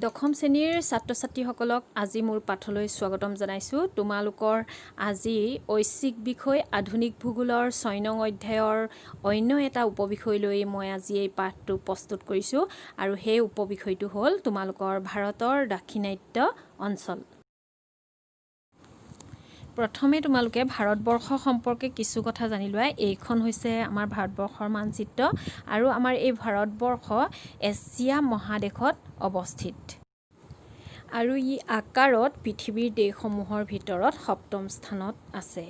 দশম শ্ৰেণীৰ ছাত্ৰ ছাত্ৰীসকলক আজি মোৰ পাঠলৈ স্বাগতম জনাইছোঁ। তোমালোকৰ আজি ঐচ্ছিক বিষয় আধুনিক ভূগোলৰ ৬ নং অধ্যায়ৰ অন্য এটা উপবিষয় লৈ মই আজি এই পাঠটো প্ৰস্তুত কৰিছোঁ আৰু সেই উপবিষয়টো হ'ল তোমালোকৰ ভাৰতৰ দাক্ষিণাত্য অঞ্চল। প্ৰথমে তোমালোকে ভাৰতবৰ্ষ সম্পৰ্কে কিছু কথা জানি লোৱা। এইখন হৈছে আমাৰ ভাৰতবৰ্ষৰ মানচিত্ৰ আৰু আমাৰ এই ভাৰতবৰ্ষ এছিয়া মহাদেশত অৱস্থিত আৰু ই আকাৰত পৃথিৱীৰ দেশসমূহৰ ভিতৰত ৭ম স্থানত আছে।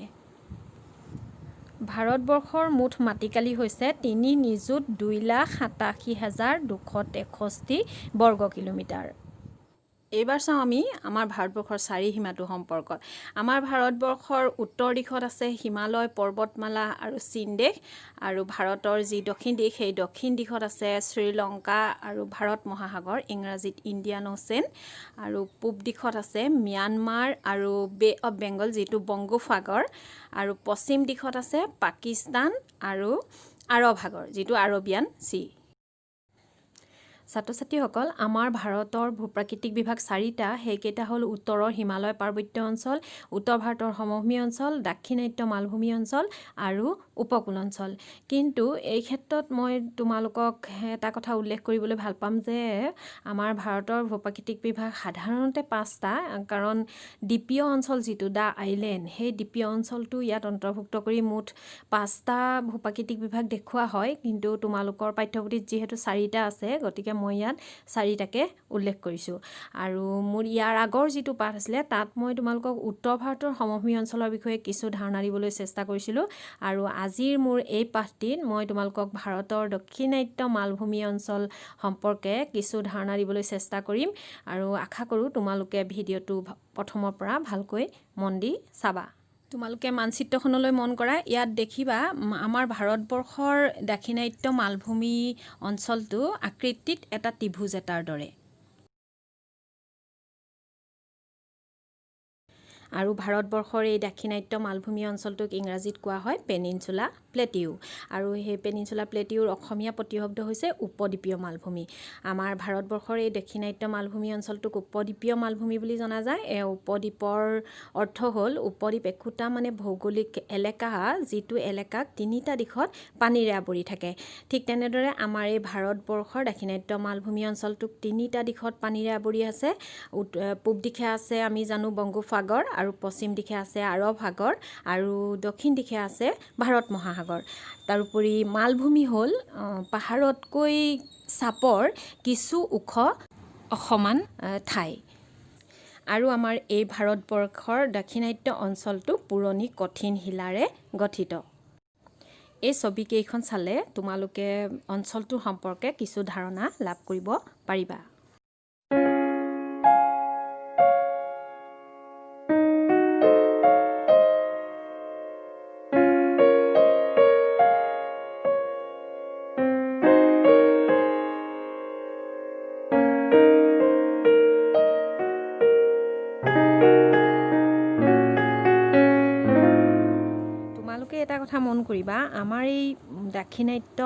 ভাৰতবৰ্ষৰ মুঠ মাটিকালি হৈছে ৩,২,৮৭,২৬৩ বৰ্গ কিলোমিটাৰ। এইবাৰ চাওঁ আমি আমাৰ ভাৰতবৰ্ষৰ চাৰিসীমাটো সম্পৰ্কত। আমাৰ ভাৰতবৰ্ষৰ উত্তৰ দিশত আছে হিমালয় পৰ্বতমালা আৰু চীন দেশ, আৰু ভাৰতৰ যি দক্ষিণ দিশ সেই দক্ষিণ দিশত আছে শ্ৰীলংকা আৰু ভাৰত মহাসাগৰ, ইংৰাজীত ইণ্ডিয়ান অ'চেন, আৰু পূব দিশত আছে ম্যানমাৰ আৰু বে অৱ বেংগল যিটো বংগোপসাগৰ, আৰু পশ্চিম দিশত আছে পাকিস্তান আৰু আৰৱ সাগৰ যিটো আৰবিয়ান চি। ছাত্ৰ ছাত্ৰীসকল, আমাৰ ভাৰতৰ ভূপ্ৰাকৃতিক বিভাগ 4টা। সেইকেইটা হ'ল উত্তৰৰ হিমালয় পাৰ্বত্য অঞ্চল, উত্তৰ ভাৰতৰ সমভূমি অঞ্চল, দাক্ষিণাত্য মালভূমি অঞ্চল আৰু উপকূল অঞ্চল। কিন্তু এই ক্ষেত্ৰত মই তোমালোকক এটা কথা উল্লেখ কৰিবলৈ ভাল পাম যে আমাৰ ভাৰতৰ ভূপ্ৰাকৃতিক বিভাগ সাধাৰণতে 5টা, কাৰণ দ্বীপীয় অঞ্চল যিটো দা আইলেণ্ড, সেই দ্বীপীয় অঞ্চলটো ইয়াত অন্তৰ্ভুক্ত কৰি মুঠ 5টা ভূপ্ৰাকৃতিক বিভাগ দেখুওৱা হয়। কিন্তু তোমালোকৰ পাঠ্যপুথিত যিহেতু 4টা আছে, গতিকে মই ইয়াত 4টাকে উল্লেখ কৰিছোঁ। আৰু মোৰ ইয়াৰ আগৰ যিটো পাঠ আছিলে তাত মই তোমালোকক উত্তৰ ভাৰতৰ সমভূমি অঞ্চলৰ বিষয়ে কিছু ধাৰণা দিবলৈ চেষ্টা কৰিছিলোঁ, আৰু আজিৰ মোৰ এই পাঠটিত মই তোমালোকক ভাৰতৰ দাক্ষিণাত্য মালভূমি অঞ্চল সম্পৰ্কে কিছু ধাৰণা দিবলৈ চেষ্টা কৰিম, আৰু আশা কৰোঁ তোমালোকে ভিডিঅ'টো প্ৰথমৰ পৰা ভালকৈ মন দি চাবা। তোমালোকে মানচিত্ৰখনলৈ মন কৰা। ইয়াত দেখিবা আমাৰ ভাৰতবৰ্ষৰ দাক্ষিণাত্য মালভূমি অঞ্চলটো আকৃতিত এটা ত্ৰিভুজ এটাৰ দৰে, আৰু ভাৰতবৰ্ষৰ এই দাক্ষিণাত্য মালভূমি অঞ্চলটোক ইংৰাজীত কোৱা হয় পেনিনচুলা প্লেটিউ, আৰু সেই পেনিনচুলা প্লেটিউৰ অসমীয়া প্ৰতিশব্দ হৈছে উপদ্বীপীয় মালভূমি। আমাৰ ভাৰতবৰ্ষৰ এই দাক্ষিণাত্য মালভূমি অঞ্চলটোক উপদ্বীপীয় মালভূমি বুলি জনা যায়। এই উপদ্বীপৰ অৰ্থ হ'ল উপদ্বীপ একোটা মানে ভৌগোলিক এলেকা, যিটো এলেকাক 3টা দিশত পানীৰে আৱৰি থাকে। ঠিক তেনেদৰে আমাৰ এই ভাৰতবৰ্ষৰ দাক্ষিণাত্য মালভূমি অঞ্চলটোক 3টা দিশত পানীৰে আৱৰি আছে। পূব দিশে আছে আমি জানো বংগোপসাগৰ, আৰু পশ্চিম দিশে আছে আৰৱ সাগৰ, আৰু দক্ষিণ দিশে আছে ভাৰত মহাসাগৰ। তাৰোপৰি মালভূমি হ'ল পাহাৰতকৈ চাপৰ কিছু ওখ অসমান ঠাই, আৰু আমাৰ এই ভাৰতবৰ্ষৰ দাক্ষিণাত্য অঞ্চলটো পুৰণি কঠিন শিলাৰে গঠিত। এই ছবিকেইখন চালে তোমালোকে অঞ্চলটোৰ সম্পৰ্কে কিছু ধাৰণা লাভ কৰিব পাৰিবা। এটা কথা মন কৰিবা, আমাৰ এই দাক্ষিণাত্য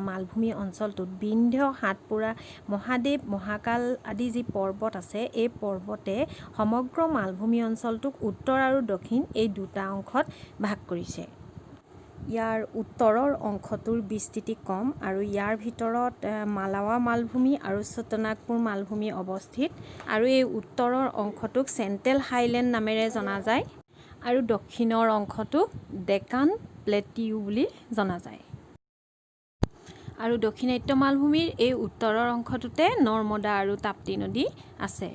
মালভূমি অঞ্চলটোত বিন্ধ্য, সাতপুৰা, মহাদেৱ, মহাকাল আদি যি পৰ্বত আছে, এই পৰ্বতে সমগ্ৰ মালভূমি অঞ্চলটোক উত্তৰ আৰু দক্ষিণ এই 2টা অংশত ভাগ কৰিছে। ইয়াৰ উত্তৰৰ অংশটোৰ বিস্তৃতি কম, আৰু ইয়াৰ ভিতৰত মালাৱা মালভূমি আৰু ছোটনাগপুৰ মালভূমি অৱস্থিত, আৰু এই উত্তৰৰ অংশটোক চেণ্ট্ৰেল হাইলেণ্ড নামেৰে জনা যায়, আৰু দক্ষিণৰ অংশটোক ডেকান প্লেটিউ বুলি জনা যায়। আৰু দক্ষিণাত্য মালভূমিৰ এই উত্তৰৰ অংশটোতে নৰ্মদা আৰু তাপ্তি নদী আছে,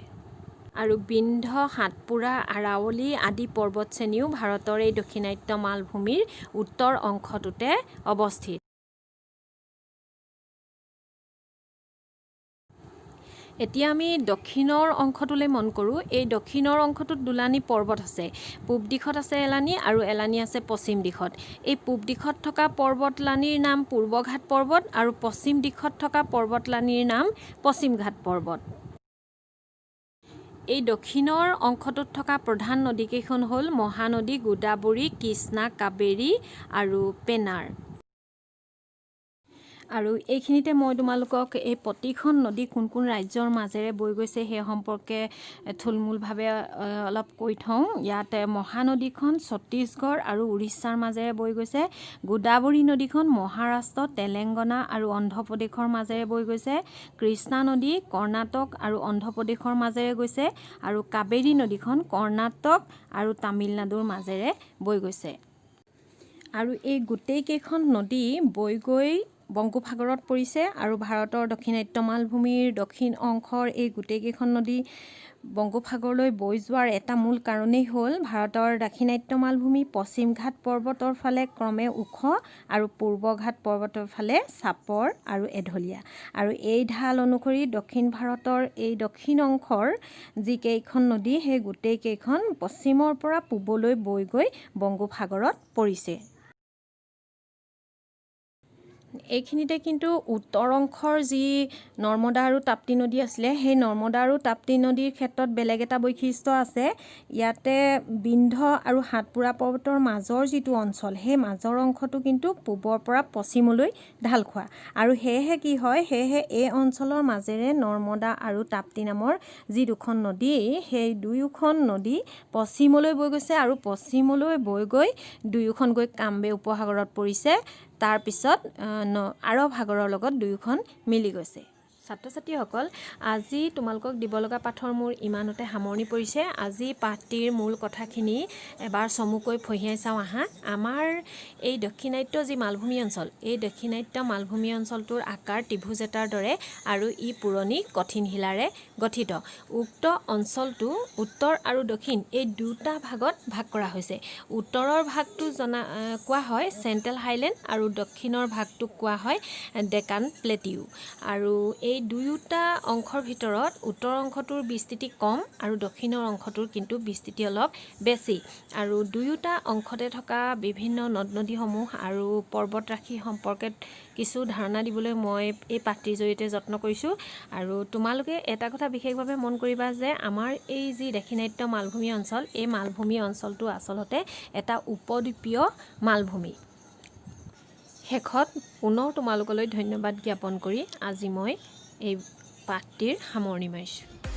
আৰু বিন্ধ্য, সাতপুৰা, আৰাৱলী আদি পৰ্বতশ্ৰেণীও ভাৰতৰ এই দক্ষিণাত্য মালভূমিৰ উত্তৰ অংশটোতে অৱস্থিত। এতিয়া আমি দক্ষিণৰ অংশটোলৈ মন কৰোঁ। এই দক্ষিণৰ অংশটোত দুলানি পৰ্বত আছে। পূব দিশত আছে এলানি, আৰু এলানি আছে পশ্চিম দিশত। এই পূব দিশত থকা পৰ্বতলানিৰ নাম পূৰ্বঘাট পৰ্বত, আৰু পশ্চিম দিশত থকা পৰ্বতলানিৰ নাম পশ্চিমঘাট পৰ্বত। এই দক্ষিণৰ অংশটোত থকা প্ৰধান নদীকেইখন হ'ল মহানদী, গোদাবৰী, কৃষ্ণা, কাবেৰী আৰু পেনাৰ। আৰু এইখিনিতে মই তোমালোকক এই প্ৰতিখন নদী কোন কোন ৰাজ্যৰ মাজেৰে বৈ গৈছে সেই সম্পৰ্কে থুলমূলভাৱে অলপ কৈ থওঁ। ইয়াত মহানদীখন ছত্তীশগড় আৰু উৰিষ্যাৰ মাজেৰে বৈ গৈছে। গোদাবৰী নদীখন মহাৰাষ্ট্ৰ, তেলেংগানা আৰু অন্ধ্ৰপ্ৰদেশৰ মাজেৰে বৈ গৈছে। কৃষ্ণা নদী কৰ্ণাটক আৰু অন্ধ্ৰপ্ৰদেশৰ মাজেৰে গৈছে। আৰু কাবেৰী নদীখন কৰ্ণাটক আৰু তামিলনাডুৰ মাজেৰে বৈ গৈছে। আৰু এই গোটেইকেইখন নদী বৈ গৈ বংগোপসাগৰত পৰিছে। আৰু ভাৰতৰ দক্ষিণাত্য মালভূমিৰ দক্ষিণ অংশৰ এই গোটেইকেইখন নদী বংগোপসাগৰলৈ বৈ যোৱাৰ এটা মূল কাৰণেই হ'ল ভাৰতৰ দাক্ষিণাত্য মালভূমি পশ্চিম ঘাট পৰ্বতৰ ফালে ক্ৰমে ওখ আৰু পূৰ্ব ঘাট পৰ্বতৰ ফালে চাপৰ আৰু এঢলীয়া। আৰু এই ঢাল অনুসৰি দক্ষিণ ভাৰতৰ এই দক্ষিণ অংশৰ যিকেইখন নদী সেই গোটেইকেইখন পশ্চিমৰ পৰা পূবলৈ বৈ গৈ বংগোপসাগৰত পৰিছে। এইখিনিতে কিন্তু উত্তৰ অংশৰ যি নৰ্মদা আৰু তাপ্তি নদী আছিলে সেই নৰ্মদা আৰু তাপ্তি নদীৰ ক্ষেত্ৰত বেলেগ এটা বৈশিষ্ট্য আছে। ইয়াতে বিন্ধ্য আৰু সাতপুৰা পৰ্বতৰ মাজৰ যিটো অঞ্চল সেই মাজৰ অংশটো কিন্তু পূবৰ পৰা পশ্চিমলৈ ঢাল খোৱা। আৰু সেয়েহে কি হয়, সেয়েহে এই অঞ্চলৰ মাজেৰে নৰ্মদা আৰু তাপ্তি নামৰ যি দুখন নদী সেই দুয়োখন নদী পশ্চিমলৈ বৈ গৈছে। আৰু পশ্চিমলৈ বৈ গৈ দুয়োখন গৈ কামবে উপসাগৰত পৰিছে। তাৰপিছত আৰৱ সাগৰৰ লগত দুয়োখন মিলি গৈছে। ছাত্ৰ ছাত্ৰীসকল, আজি তোমালোকক দিব লগা পাঠৰ মোৰ ইমানতে সামৰণি পৰিছে। আজি পাঠটিৰ মূল কথাখিনি এবাৰ চমুকৈ ফঁহিয়াই চাওঁ আহা। আমাৰ এই দক্ষিণাত্য যি মালভূমি অঞ্চল, এই দক্ষিণাত্য মালভূমি অঞ্চলটোৰ আকাৰ ত্ৰিভুজ এটাৰ দৰে আৰু ই পুৰণি কঠিন শিলাৰে গঠিত। উক্ত অঞ্চলটো উত্তৰ আৰু দক্ষিণ এই দুটা ভাগত ভাগ কৰা হৈছে। উত্তৰৰ ভাগটো কোৱা হয় চেণ্ট্ৰেল হাইলেণ্ড আৰু দক্ষিণৰ ভাগটোক কোৱা হয় ডেকান প্লেটিউ। আৰু এই দুয়োটা অংশৰ ভিতৰত উত্তৰ অংশটোৰ বিস্তৃতি কম আৰু দক্ষিণৰ অংশটোৰ কিন্তু বিস্তৃতি অলপ বেছি। আৰু দুয়োটা অংশতে থকা বিভিন্ন নদ নদীসমূহ আৰু পৰ্বতৰাশি সম্পৰ্কে কিছু ধাৰণা দিবলৈ মই এই পাঠটিৰ জৰিয়তে যত্ন কৰিছোঁ। আৰু তোমালোকে এটা কথা বিশেষভাৱে মন কৰিবা যে আমাৰ এই যি দাক্ষিণাত্য মালভূমি অঞ্চল, এই মালভূমি অঞ্চলটো আচলতে এটা উপদ্বীপীয় মালভূমি। শেষত পুনৰ তোমালোকলৈ ধন্যবাদ জ্ঞাপন কৰি আজি মই এই পাঠটিৰ সামৰণি মাৰিছোঁ।